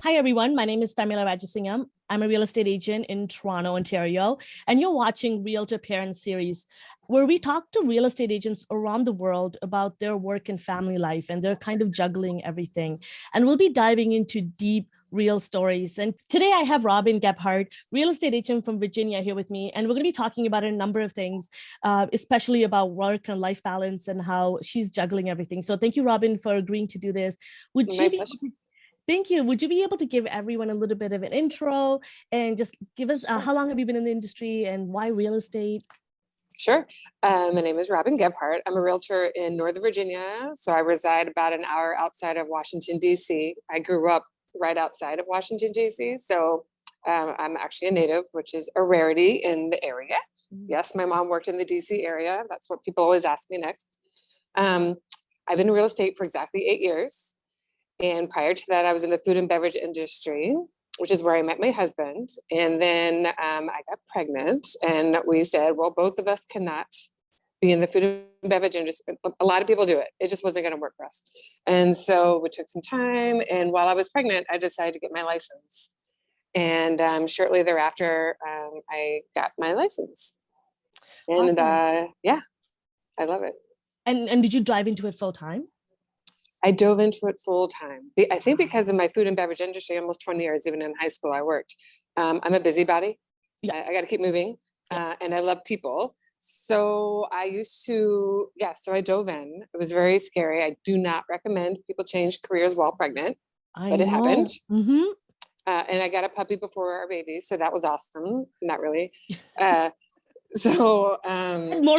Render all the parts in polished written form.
Hi, everyone. My name is Tharmila Rajasingam. I'm a real estate agent in Toronto, Ontario, and you're watching Realtor Parent Series, where we talk to real estate agents around the world about their work and family life, and they're kind of juggling everything. And we'll be diving into deep, real stories. And today I have Robin Gebhardt, real estate agent from Virginia, here with me, and we're going to be talking about a number of things, especially about work and life balance and how she's juggling everything. So thank you, Robin, for agreeing to do this. Would you be Thank you. Would you be able to give everyone a little bit of an intro and just give us how long have you been in the industry and why real estate? Sure. My name is Robin Gebhardt. I'm a realtor in Northern Virginia. So I reside about an hour outside of Washington, D.C. I grew up right outside of Washington, D.C. So I'm actually a native, which is a rarity in the area. Yes, my mom worked in the D.C. area. That's what people always ask me next. I've been in real estate for exactly 8 years. And prior to that, I was in the food and beverage industry, which is where I met my husband. And then I got pregnant and we said, well, both of us cannot be in the food and beverage industry. A lot of people do it. It just wasn't going to work for us. And so we took some time. And while I was pregnant, I decided to get my license. And shortly thereafter, I got my license. And Awesome. Yeah, I love it. And did you dive into it full time? I dove into it full time. I think because of my food and beverage industry, almost 20 years, even in high school, I worked. I'm a busybody. Yeah. I got to keep moving. And I love people. So I used to, so I dove in. It was very scary. I do not recommend people change careers while pregnant, but it happened. Mm-hmm. And I got a puppy before our baby. So that was awesome. Not really. So add more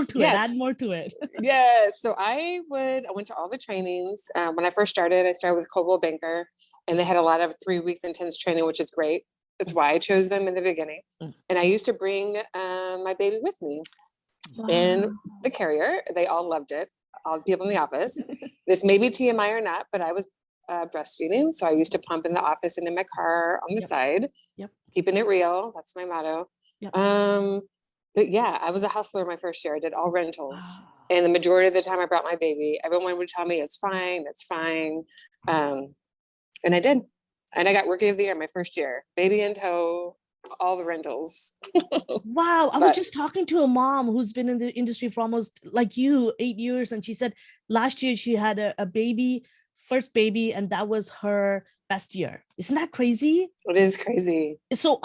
to it. Yeah. So I went to all the trainings. When I first started, I started with Coldwell Banker, and they had a lot of 3 weeks intense training, which is great. That's why I chose them in the beginning. And I used to bring my baby with me in the carrier. They all loved it. All the people in the office. This may be TMI or not, but I was breastfeeding. So I used to pump in the office and in my car on the side, keeping it real. That's my motto. But yeah, I was a hustler my first year. I did all rentals. And the majority of the time I brought my baby. Everyone would tell me it's fine. And I did. And I got Rookie of the Year my first year. Baby in tow, all the rentals. Wow. I was just talking to a mom who's been in the industry for almost like you, 8 years. And she said last year she had a baby, first baby, and that was her best year. Isn't that crazy? It is crazy. So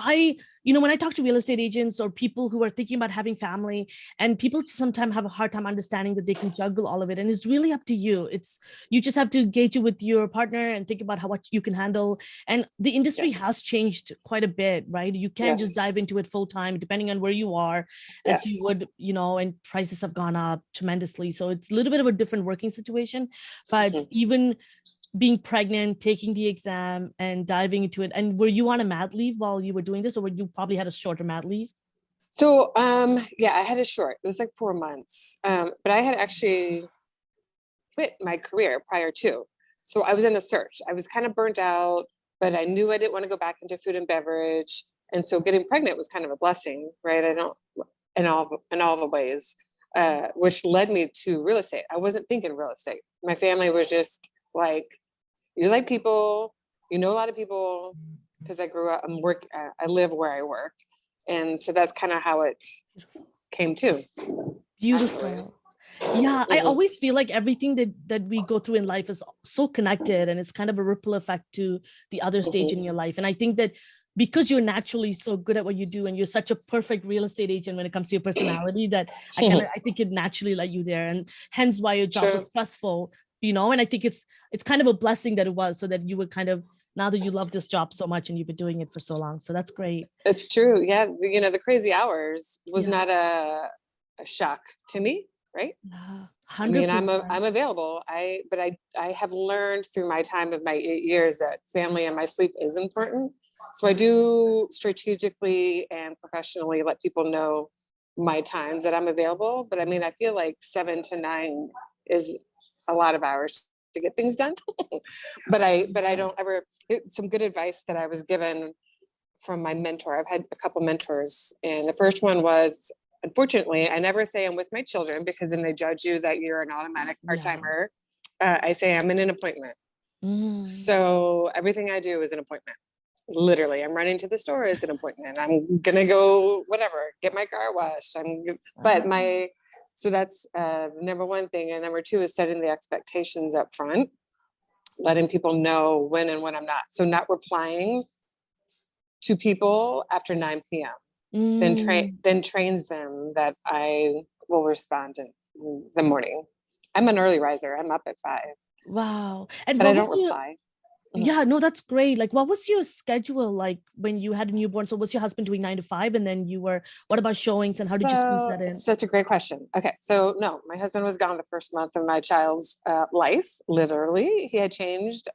when I talk to real estate agents or people who are thinking about having family, and people sometimes have a hard time understanding that they can juggle all of it. And it's really up to you. You just have to engage it with your partner and think about what you can handle. And the industry has changed quite a bit, right? You can't just dive into it full time, depending on where you are, as you would, and prices have gone up tremendously. So it's a little bit of a different working situation, but even being pregnant, taking the exam and diving into it. And were you on a mat leave while you were doing this, or were you probably had a shorter mat leave? So, I had a short, it was like 4 months. But I had actually quit my career prior to. So I was in a search. I was kind of burnt out, but I knew I didn't want to go back into food and beverage. And so getting pregnant was kind of a blessing, right? In all the ways, which led me to real estate. I wasn't thinking real estate. My family was just like, you like people, a lot of people, because I grew up and I live where I work. And so that's kind of how it came to. Beautiful. Yeah, I always feel like everything that we go through in life is so connected, and it's kind of a ripple effect to the other stage in your life. And I think that because you're naturally so good at what you do, and you're such a perfect real estate agent when it comes to your personality, that I think it naturally led you there, and hence why your job was stressful, and I think it's kind of a blessing that it was, so that you would kind of, now that you love this job so much and you've been doing it for so long. So that's great. It's true. Yeah. The crazy hours was not a shock to me. Right. 100%. I mean, I'm available. But I have learned through my time of my 8 years that family and my sleep is important. So I do strategically and professionally let people know my times that I'm available. But I mean, I feel like 7 to 9 is a lot of hours to get things done. but I don't ever, some good advice that I was given from my mentor. I've had a couple mentors, and the first one was, unfortunately, I never say I'm with my children, because then they judge you that you're an automatic part-timer. I say I'm in an appointment. So everything I do is an appointment. literally, I'm running to the store. It's an appointment. I'm gonna go, whatever, get my car washed. But so that's number one thing. And number two is setting the expectations up front, letting people know when and when I'm not. So not replying to people after 9 p.m. Then trains them that I will respond in the morning. I'm an early riser. I'm up at 5. Wow. And but what I don't was your, reply. yeah, no, that's great. Like, what was your schedule like when you had a newborn? So was your husband doing 9 to 5 and then what about showings and how did you squeeze that in? Such a great question. Okay. So no, my husband was gone the first month of my child's life. Literally, he had changed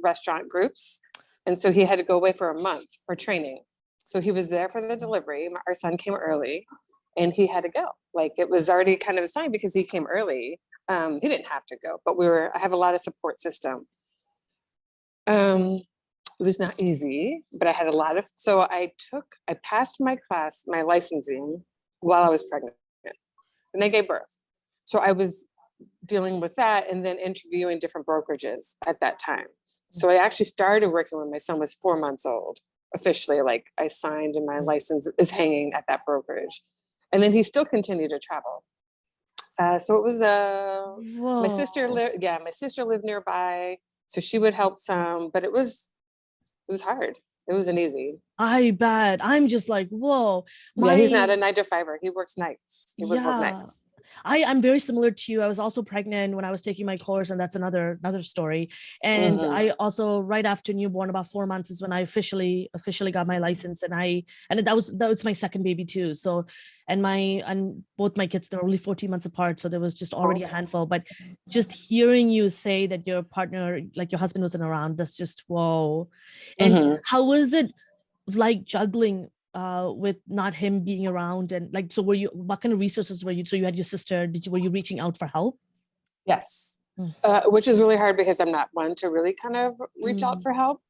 restaurant groups. And so he had to go away for a month for training. So he was there for the delivery. Our son came early and he had to go. Like, it was already kind of a sign because he came early. He didn't have to go, but I have a lot of support system. It was not easy, but I had a lot of, so I passed my class, my licensing while I was pregnant, and I gave birth. So I was dealing with that and then interviewing different brokerages at that time. So I actually started working when my son was 4 months old, officially, like I signed and my license is hanging at that brokerage. And then he still continued to travel. So it was, my sister lived nearby. So she would help some, but it was hard. It wasn't easy. I bet. I'm just like, whoa. Yeah, he's not a 9 to 5er. He works nights. He works Yeah. nights. I'm very similar to you. I was also pregnant when I was taking my course, and that's another story. And I also, right after newborn, about 4 months is when I officially got my license, and that was my second baby too. So, and both my kids, they're only 14 months apart, so there was just already a handful. But just hearing you say that your partner, like your husband, wasn't around, that's just whoa. And how was it like juggling with not him being around? And like, so what kind of resources were you, so you had your sister, were you reaching out for help? Yes. Which is really hard because I'm not one to really kind of reach out for help.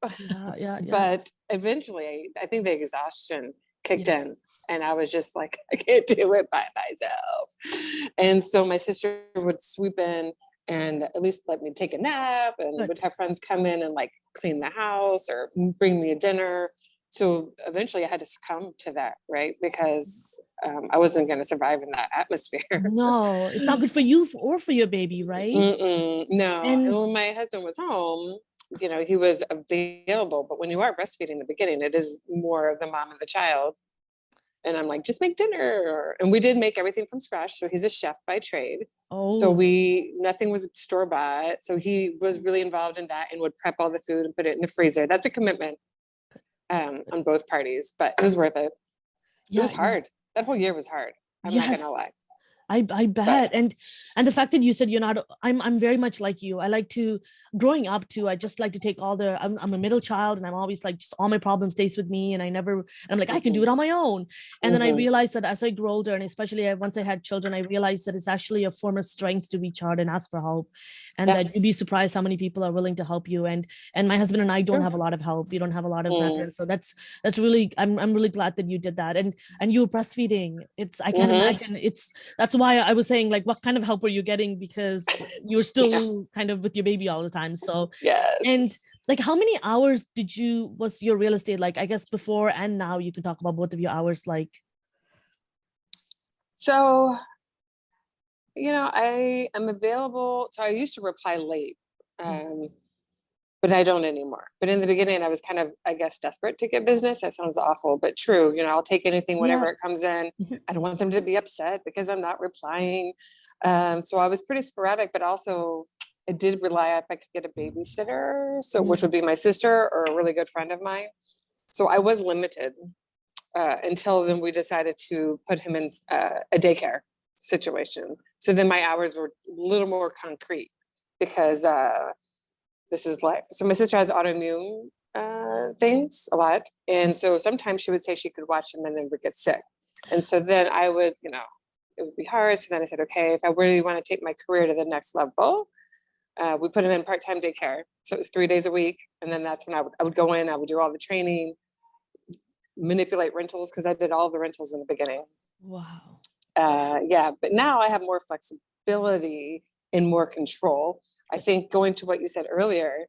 Yeah. But eventually I think the exhaustion kicked in and I was just like, I can't do it by myself. And so my sister would swoop in and at least let me take a nap, and would have friends come in and like clean the house or bring me a dinner. So eventually I had to succumb to that, right? Because I wasn't going to survive in that atmosphere. No, it's not good for you or for your baby, right? No. And And when my husband was home, he was available. But when you are breastfeeding in the beginning, it is more the mom of the child. And I'm like, just make dinner. And we did make everything from scratch. So he's a chef by trade. So nothing was store bought. So he was really involved in that and would prep all the food and put it in the freezer. That's a commitment on both parties, but it was worth it. It was hard. That whole year was hard. I'm not gonna lie. I bet. And the fact that you said you're not, I'm very much like you. I like to, growing up too, I just like to take I'm a middle child, and I'm always like, just all my problems stays with me. And I'm like, I can do it on my own. And then I realized that as I grew older, and especially once I had children, I realized that it's actually a form of strength to reach out and ask for help. And that you'd be surprised how many people are willing to help you. And my husband and I don't have a lot of help. We don't have a lot of veterans. So that's really, I'm really glad that you did that. And you were breastfeeding. I can't imagine. That's why I was saying, like, what kind of help were you getting? Because you were still kind of with your baby all the time. So, and like, how many hours was your real estate, like, I guess before and now? You could talk about both of your hours, like. So, I am available. So I used to reply late, but I don't anymore. But in the beginning, I was kind of, I guess, desperate to get business. That sounds awful, but true. I'll take anything whenever it comes in. I don't want them to be upset because I'm not replying. So I was pretty sporadic, but also I did rely if I could get a babysitter, which would be my sister or a really good friend of mine. So I was limited until then we decided to put him in a daycare situation. So then my hours were a little more concrete because this is life. So my sister has autoimmune things a lot. And so sometimes she would say she could watch him and then would get sick. And so then I would, it would be hard. So then I said, okay, if I really want to take my career to the next level, we put him in part-time daycare. So it was 3 days a week. And then that's when I would go in, I would do all the training, manipulate rentals, because I did all the rentals in the beginning. Wow. But now I have more flexibility and more control. I think going to what you said earlier,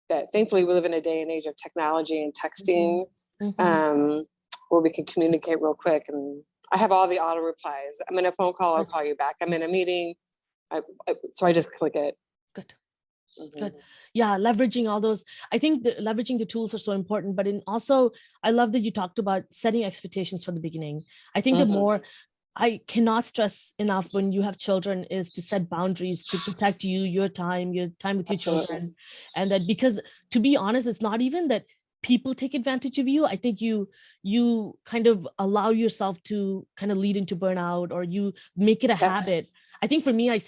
that thankfully we live in a day and age of technology and texting, Mm-hmm. where we can communicate real quick. And I have all the auto replies. I'm in a phone call, I'll call you back. I'm in a meeting. So I just click it. Good. Mhm. Good. Yeah, leveraging all those. I think leveraging the tools are so important, but also, I love that you talked about setting expectations from the beginning. I think the Mhm. more I cannot stress enough when you have children is to set boundaries to protect you, your time with your Absolutely. children. And that, because to be honest, it's not even that people take advantage of you. I think you kind of allow yourself to kind of lead into burnout, or you make it a habit. That's I think for me, I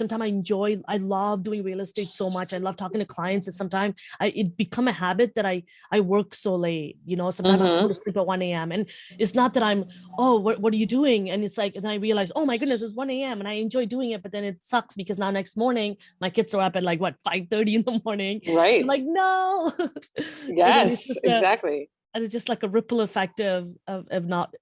love doing real estate so much. I love talking to clients, and sometimes it become a habit that I work so late. Sometimes I go to sleep at 1 a.m. And it's not that I'm, oh, what are you doing? And it's like, and I realize, oh my goodness, it's 1 a.m. and I enjoy doing it, but then it sucks because now next morning my kids are up at like 5:30 in the morning. right. I'm like, no. And then Yes, exactly. and it's just like a ripple effect of not,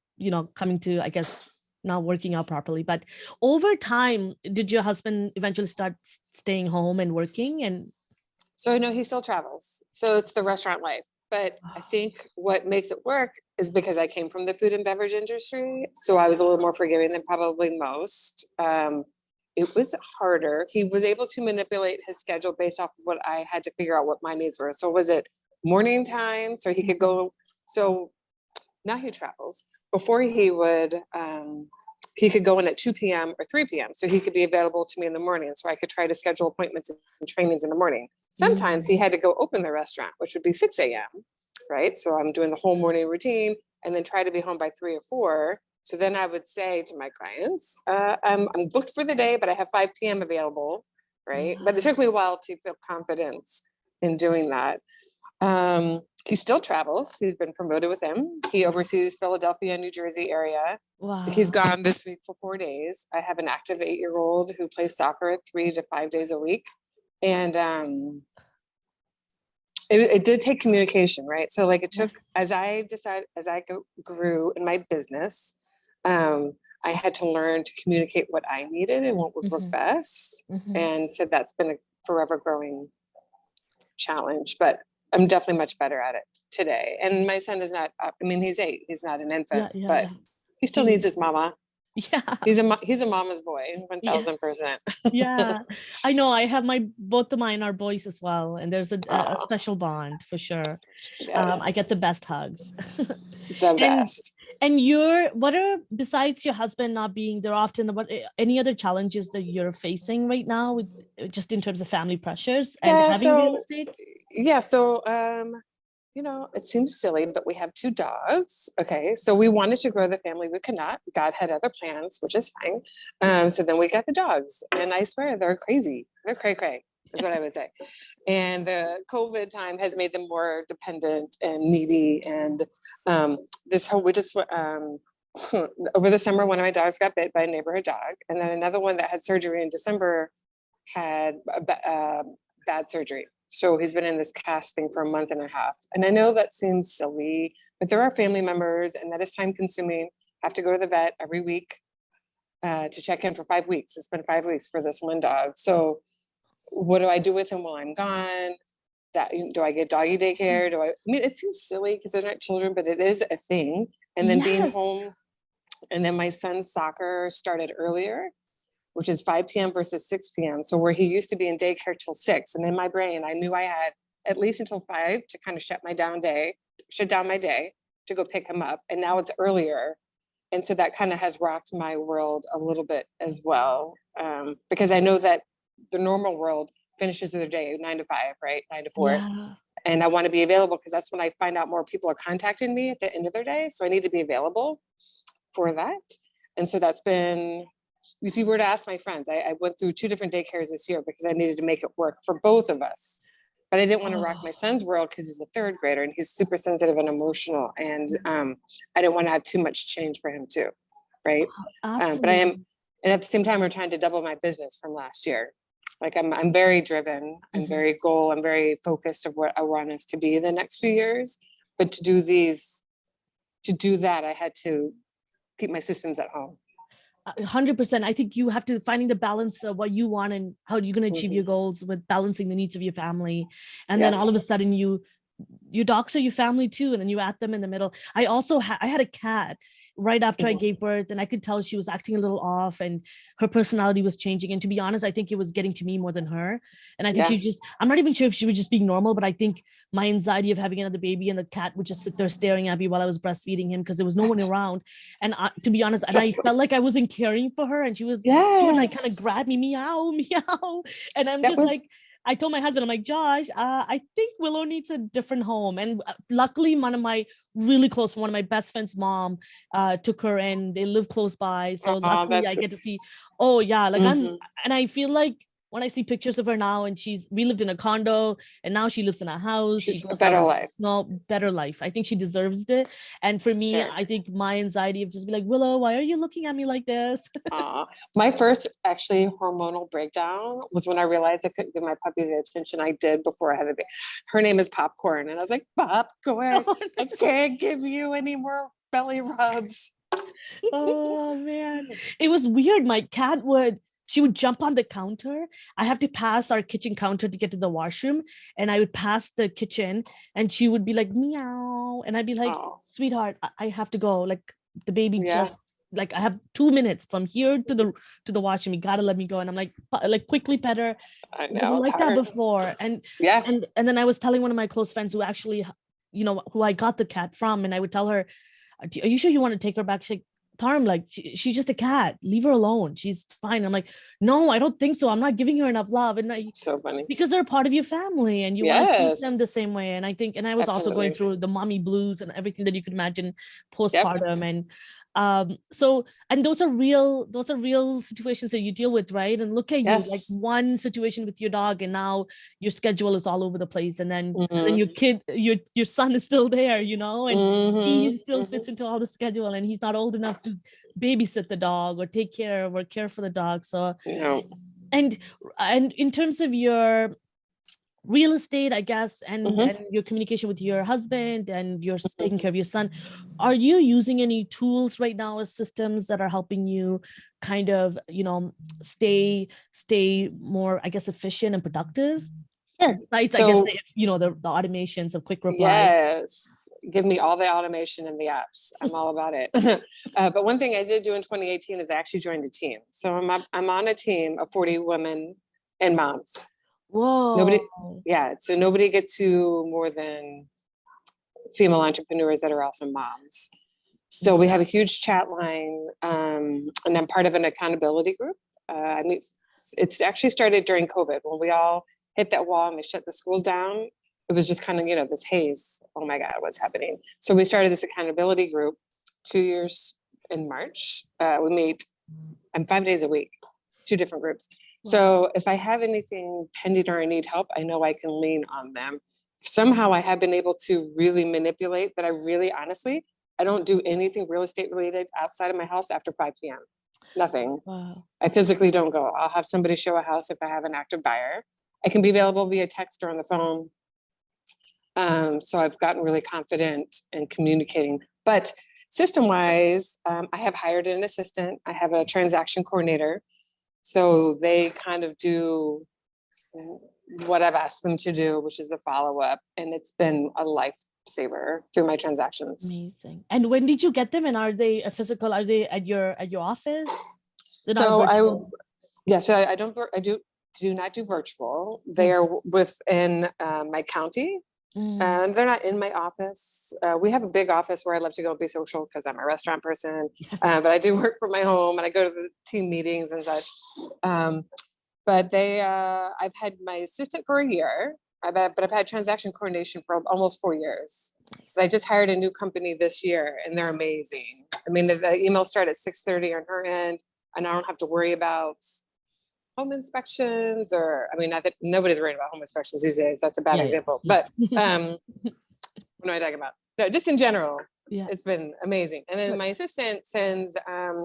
coming to, I guess, not working out properly. But over time, did your husband eventually start staying home and working? And So I know he still travels. So it's the restaurant life. But I think what makes it work is because I came from the food and beverage industry. So I was a little more forgiving than probably most. It was harder. He was able to manipulate his schedule based off of what I had to figure out what my needs were. So was it morning time? So he could go. So now he travels. Before he could go in at 2 p.m. or 3 p.m. So he could be available to me in the morning. So I could try to schedule appointments and trainings in the morning. Sometimes he had to go open the restaurant, which would be 6 a.m. Right. So I'm doing the whole morning routine and then try to be home by 3 or 4. So then I would say to my clients, I'm booked for the day, but I have 5 p.m. available. Right. But it took me a while to feel confidence in doing that. He still travels. He's been promoted with him. He oversees Philadelphia, New Jersey area. wow. He's gone this week for 4 days. I have an active 8-year-old who plays soccer 3 to 5 days a week. And it did take communication, right? So like it took, as I grew in my business, I had to learn to communicate what I needed and what would work best. And so that's been a forever growing challenge, but I'm definitely much better at it today. And my son is not, he's 8, he's not an infant, but he still needs his mama. Yeah. He's a mama's boy, 1000%. Yeah, I know. I have both of mine are boys as well, and there's a special bond for sure. Yes. I get the best hugs. The best. And what are, besides your husband not being there often, what any other challenges that you're facing right now with just in terms of family pressures and having real estate? Yeah, so it seems silly, but we have 2 dogs. Okay, so we wanted to grow the family. We could not. God had other plans, which is fine. So then we got the dogs, and I swear they're crazy. They're cray cray, is what I would say. And the COVID time has made them more dependent and needy. And over the summer, one of my dogs got bit by a neighborhood dog, and then another one that had surgery in December had bad surgery. So he's been in this cast thing for a month and a half. And I know that seems silly, but there are family members, and that is time consuming. I have to go to the vet every week to check in for 5 weeks. It's been 5 weeks for this one dog. So what do I do with him while I'm gone? Do I get doggy daycare? It seems silly because they're not children, but it is a thing. And then being home, and then my son's soccer started earlier, which is 5 p.m. versus 6 p.m. So where he used to be in daycare till 6. And in my brain, I knew I had at least until 5 to kind of shut down my day to go pick him up. And now it's earlier. And so that kind of has rocked my world a little bit as well. Because I know that the normal world finishes their day 9 to 5, right? 9 to 4. Yeah. And I want to be available because that's when I find out more people are contacting me at the end of their day. So I need to be available for that. And so that's been, if you were to ask my friends, I went through 2 different daycares this year because I needed to make it work for both of us. But I didn't want to rock my son's world because he's a 3rd grader and he's super sensitive and emotional. And I didn't want to have too much change for him too. Right. But I am, and at the same time, we're trying to double my business from last year. Like I'm very driven. I'm very I'm very focused of what I want us to be in the next few years. But to do that, I had to keep my systems at home. 100%. I think you have to finding the balance of what you want and how you're going to achieve Mhm. your goals with balancing the needs of your family. And then all of a sudden Yes. your dogs are your family too, and then you add them in the middle. I also I had a cat right after I Mhm. gave birth, and I could tell she was acting a little off and her personality was changing. And to be honest, I think it was getting to me more than her. And I think Yeah. I'm not even sure if she was just being normal, but I think my anxiety of having another baby and the cat would just sit there staring at me while I was breastfeeding him because there was no one around. And to be honest, and So, I felt like I wasn't caring for her, and she would like kind of yes. grab me, meow, meow. And I'm That just was like, I told my husband, I'm like, Josh, I think Willow needs a different home. And luckily, one of my best friend's mom took her in. They live close by. So oh, luckily I that's get to see, oh yeah, like mhm. and I feel like when I see pictures of her now, and we lived in a condo and now she lives in a house, she A goes out better with life. no better life. I think she deserves it. And for me, Sure. I think my anxiety of just be like, Willow, why are you looking at me like this? My first actually hormonal breakdown was when I realized I couldn't give my puppy the attention I did before I had the baby. Her name is Popcorn. And I was like, Popcorn, I can't give you any more belly rubs. Oh man, it was weird. She would jump on the counter. I have to pass our kitchen counter to get to the washroom, and I would pass the kitchen, and she would be like meow, and I'd be like, Oh, sweetheart, I have to go. Like the baby yeah. just like I have 2 minutes from here to the washroom. You gotta let me go. And I'm like quickly pet her. I It wasn't know it's like that hard. before. And Yeah. and then I was telling one of my close friends who actually, who I got the cat from, and I would tell her, are you sure you want to take her back? She's like, Tharm, like she's just a cat. Leave her alone. She's fine. I'm like, no, I don't think so. I'm not giving her enough love. And So funny. because they're a part of your family and you want to treat them the Yes. same way. And I think, and I was also going Absolutely. through the mommy blues and everything that you could imagine Yep. postpartum. And so, and those are real situations that you deal with, right? And look at you, like Yes. one situation with your dog, and now your schedule is all over the place. And then Mm-hmm. your kid, your son is still there, and he Mm-hmm. still Mm-hmm. fits into all the schedule, and he's not old enough to babysit the dog or take care or care for the dog. So, No. and in terms of your real estate, I guess, Mm-hmm. and your communication with your husband and you're taking care of your son, are you using any tools right now or systems that are helping you kind of, stay more, I guess, efficient and productive? Sure. Besides, I guess, So the automations of quick replies. yes, give me all the automation in the apps. I'm all about it. But one thing I did do in 2018 is I actually joined a team. So I'm on a team of 40 women and moms. Whoa. Nobody, yeah. So nobody gets to more than female entrepreneurs that are also moms. So we have a huge chat line, and I'm part of an accountability group. I mean, it's actually started during COVID when we all hit that wall and they shut the schools down. It was just kind of, this haze. Oh my God, what's happening? So we started this accountability group 2 years in March. We meet 5 days a week, 2 different groups. Wow. So if I have anything pending or I need help, I know I can lean on them. Somehow I have been able to really manipulate that. Honestly, I don't do anything real estate related outside of my house after 5 p.m. Nothing. Wow. I physically don't go. I'll have somebody show a house if I have an active buyer. I can be available via text or on the phone. So I've gotten really confident in communicating. But system-wise, I have hired an assistant. I have a transaction coordinator. So they kind of do what I've asked them to do, which is the follow-up. And it's been a lifesaver through my transactions. Amazing. And when did you get them? And are they a physical? Are they at your office? They're not So virtual. I do not do virtual. They are within my county. And they're not in my office. We have a big office where I love to go and be social because I'm a restaurant person. But I do work from my home and I go to the team meetings and such. But I've had my assistant for a year. But I've had transaction coordination for almost 4 years. But I just hired a new company this year, and they're amazing. I mean, the emails start at 6:30 on her end, and I don't have to worry about home inspections not that nobody's worried about home inspections these days. That's a bad example. But what am I talking about? No, just in general, it's been amazing. And then my assistant sends,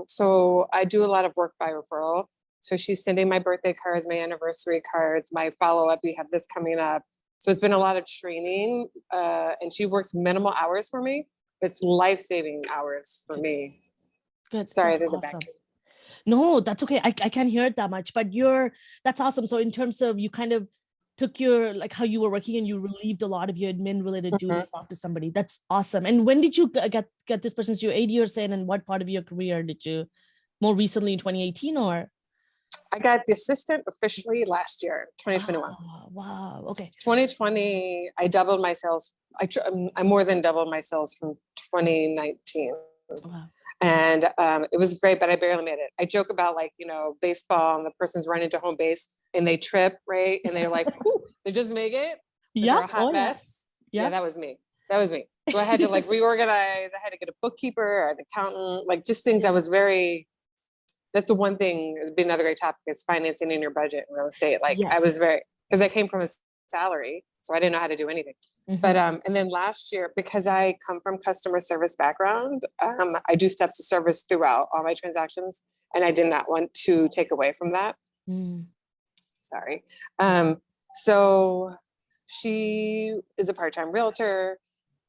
so I do a lot of work by referral. So she's sending my birthday cards, my anniversary cards, my follow-up. We have this coming up. So it's been a lot of training, and she works minimal hours for me. It's life-saving hours for me. Good. Sorry, That's there's awesome. a back. No, that's okay. I can't hear it that much, but that's awesome. So in terms of you kind of took your, like how you were working and you relieved a lot of your admin related Mhm. duties off to somebody. That's awesome. And when did you get this person? So you're 8 years in, and what part of your career did you more recently in 2018 or? I got the assistant officially last year, 2021. Oh, wow. Okay. 2020, I doubled my sales. I more than doubled my sales from 2019. Wow. And it was great, but I barely made it. I joke about like, baseball and the person's running to home base and they trip, right? And they're like, whew, they just make it. But Yeah. they're a hot Oh, yeah. mess. Yeah, Yeah. that was me. That was me. So I had to like reorganize. I had to get a bookkeeper, an accountant, like just things I was that's the one thing, it'd be another great topic is financing in your budget in real estate. Like I was Yes. because I came from a salary, so I didn't know how to do anything. Mhm. But and then last year, because I come from customer service background, I do steps of service throughout all my transactions, and I did not want to take away from that. Mm. Sorry. So she is a part-time realtor.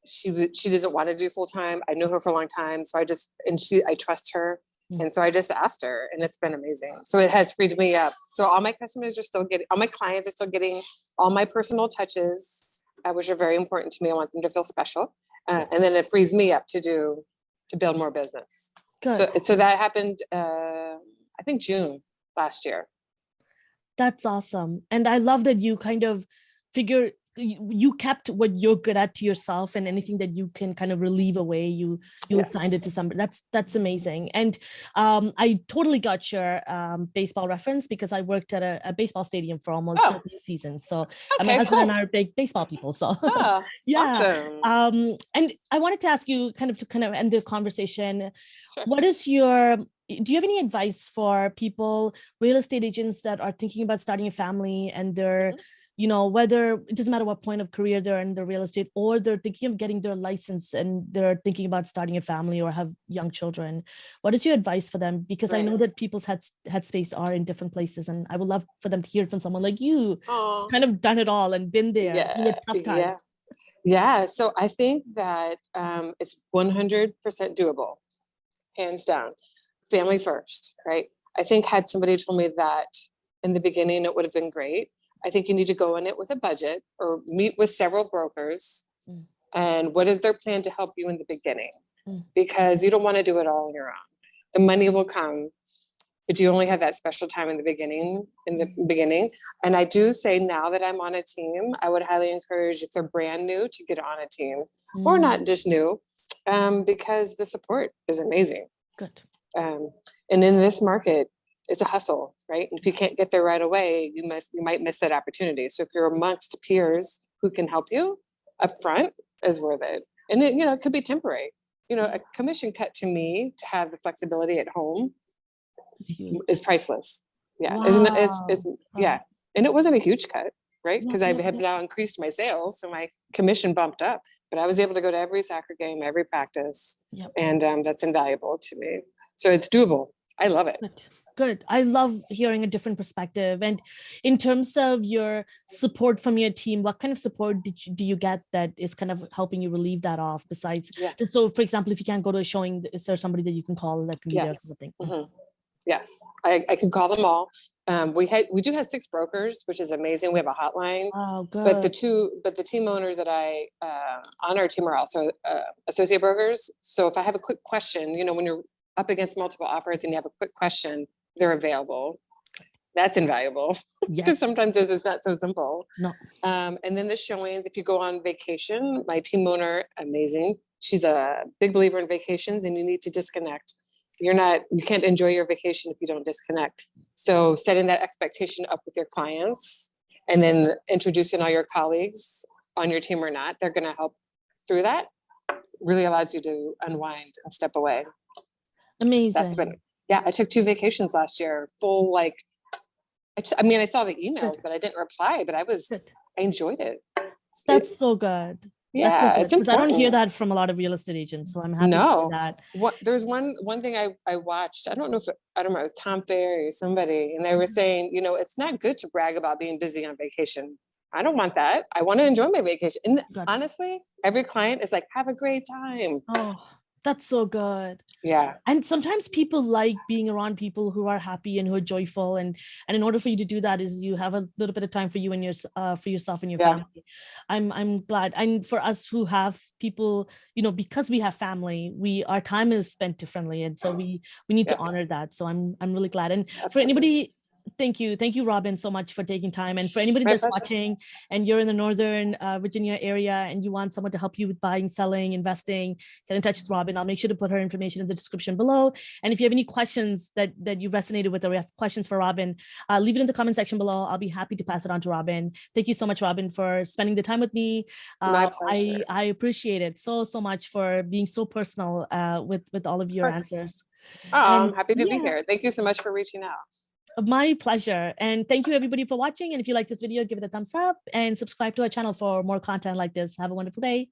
She doesn't want to do full-time. I knew her for a long time, so I trust her. Mm. And so I just asked her, and it's been amazing. So it has freed me up. So all my clients are still getting all my personal touches, which are very important to me. I want them to feel special. And then it frees me up to build more business. Good. So that happened, I think June last year. That's awesome. And I love that you kind of you kept what you're good at to yourself, and anything that you can kind of relieve away, you assigned it to somebody. That's amazing. And I totally got your baseball reference because I worked at a baseball stadium for almost 13 seasons. So my husband and I are big baseball people. So yeah. Awesome. And I wanted to ask you to end the conversation. Sure. Do you have any advice for people, real estate agents that are thinking about starting a family, and they're, whether it doesn't matter what point of career they're in the real estate, or they're thinking of getting their license and they're thinking about starting a family or have young children? What is your advice for them? Because I know that people's headspace are in different places, and I would love for them to hear from someone like you, kind of done it all and been there in the tough times. Yeah. So I think that it's 100% doable, hands down. Family first, right? I think had somebody told me that in the beginning, it would have been great. I think you need to go in it with a budget or meet with several brokers. And what is their plan to help you in the beginning? Because you don't want to do it all on your own. The money will come, but you only have that special time in the beginning. And I do say, now that I'm on a team, I would highly encourage, if they're brand new, to get on a team or not just new, because the support is amazing. Good. And in this market, it's a hustle, right? And if you can't get there right away, you might miss that opportunity. So if you're amongst peers who can help you up front, is worth it. And it could be temporary. A commission cut to me to have the flexibility at home is priceless. Yeah. Wow. Isn't it? It's yeah. Wow. And it wasn't a huge cut, right? Because I have Yeah. now increased my sales, so my commission bumped up. But I was able to go to every soccer game, every practice, and that's invaluable to me. So it's doable. I love it. Good. I love hearing a different perspective. And in terms of your support from your team, what kind of support do you get that is kind of helping you relieve that off? Besides, so for example, if you can't go to a showing, is there somebody that you can call that can be there for the thing? Yes, I can call them all. We do have 6 brokers, which is amazing. We have a hotline. Oh, good. But the team owners that I on our team are also associate brokers. So if I have a quick question, when you're up against multiple offers and you have a quick question, they're available. That's invaluable. Because sometimes it's not so simple. No. And then the showings, if you go on vacation, my team owner, amazing. She's a big believer in vacations, and you need to disconnect. You can't enjoy your vacation if you don't disconnect. So setting that expectation up with your clients, and then introducing all your colleagues on your team or not, they're going to help through that. Really allows you to unwind and step away. Amazing. I took 2 vacations last year, full, I saw the emails, but I didn't reply, but I enjoyed it. That's so good. Yeah, so good, it's important. I don't hear that from a lot of real estate agents, so I'm happy to hear that. There's one thing I watched. I don't know if it was Tom Ferry or somebody, and they were saying, it's not good to brag about being busy on vacation. I don't want that. I want to enjoy my vacation. And honestly, every client is like, have a great time. Oh, That's so good. Yeah. And sometimes people like being around people who are happy and who are joyful, and in order for you to do that is you have a little bit of time for you and your for yourself and your Yeah. family. I'm glad. And for us who have people, because we have family, our time is spent differently, and so we need to honor Yes. that. So I'm really glad. And for Absolutely. anybody, thank you, Robin, so much for taking time. And for anybody My that's pleasure. watching and you're in the Northern Virginia area and you want someone to help you with buying, selling, investing, get in touch with Robin. I'll make sure to put her information in the description below. And if you have any questions that you resonated with, or you have questions for Robin, leave it in the comment section below. I'll be happy to pass it on to Robin. Thank you so much, Robin, for spending the time with me. My pleasure. I appreciate it so much for being so personal with all of your answers. Oh, And I'm happy to be here. Thank you so much for reaching out. My pleasure. And thank you everybody for watching. And if you like this video, give it a thumbs up and subscribe to our channel for more content like this. Have a wonderful day.